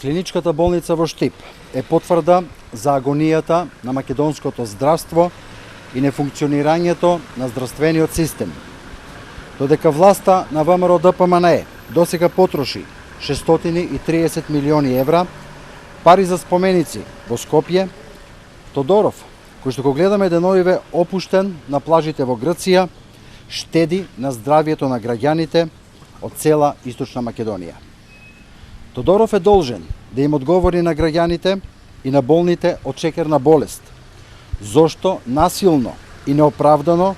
Клиничката болница во Штип е потврда за агонијата на македонското здравство и нефункционирањето на здравствениот систем. Додека власта на ВМРО ДПМНЕ досега потроши 630 милиони евра пари за споменици во Скопје, Тодоров, кој што го гледаме деновиве опуштен на плажите во Грција, штеди на здравието на граѓаните од цела Источна Македонија. Тодоров е должен да им одговори на граѓаните и на болните од шекерна болест, зошто насилно и неоправдано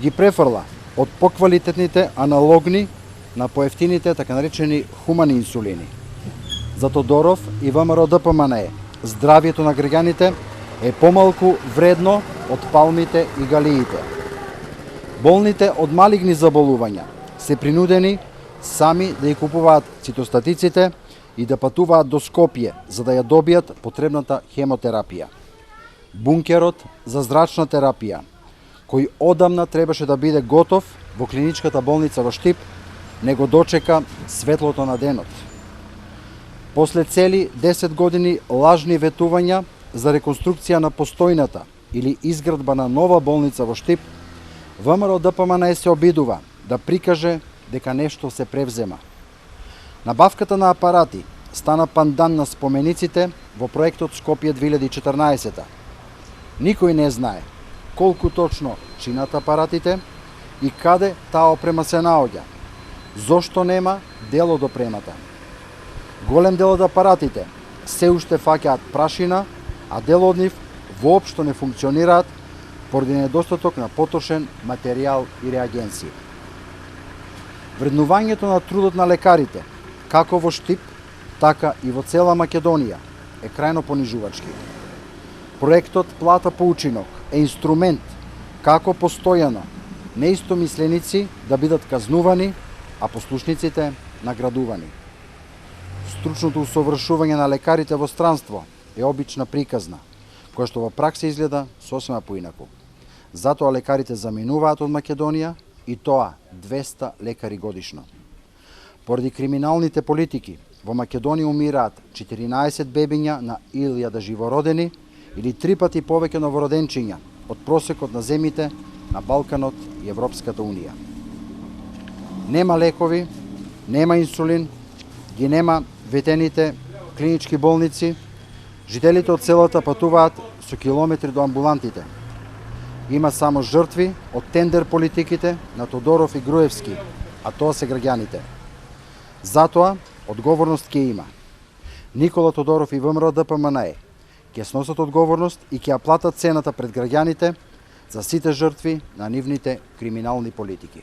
ги префрла од поквалитетните аналогни на поевтините така наречени хумани инсулини. За Тодоров и ВМРО ДПМНЕ здравието на граѓаните е помалку вредно од палмите и галиите. Болните од малигни заболувања се принудени сами да ја купуваат цитостатиците и да патуваат до Скопје за да ја добијат потребната хемотерапија. Бункерот за зрачна терапија, кој одамна требаше да биде готов во клиничката болница во Штип, не го дочека светлото на денот. После цели 10 години лажни ветувања за реконструкција на постојната или изградба на нова болница во Штип, ВМРО ДПМНЕ се обидува да прикаже дека нешто се превзема. Набавката на апарати стана пандан на спомениците во проектот Скопје 2014. Никој не знае колку точно чинат апаратите и каде таа опрема се наоѓа. Зошто нема дел од опремата? Голем дел од апаратите се уште фаќаат прашина, а дел од нив воопшто не функционираат поради недостаток на потрошен материјал и реагенции. Вреднувањето на трудот на лекарите, како во Штип, така и во цела Македонија, е крајно понижувачки. Проектот Плата по учинок е инструмент како постојано неистомисленици да бидат казнувани, а послушниците наградувани. Стручното усовршување на лекарите во странство е обична приказна, која што во пракса изгледа сосема поинаку. Затоа лекарите заминуваат од Македонија, и тоа 200 лекари годишно. Поради криминалните политики, во Македонија умираат 14 бебиња на 1000 живородени или 3 пати повеќе новороденчиња од просекот на земјите на Балканот и Европската Унија. Нема лекови, нема инсулин, ги нема ветените клинички болници, жителите од селата патуваат со километри до амбулантите. Има само жртви од тендер политиките на Тодоров и Груевски, а тоа се граѓаните. Затоа одговорност ќе има. Никола Тодоров и ВМРО ДПМНЕ ќе сносат одговорност и ќе ја платат цената пред граѓаните за сите жртви на нивните криминални политики.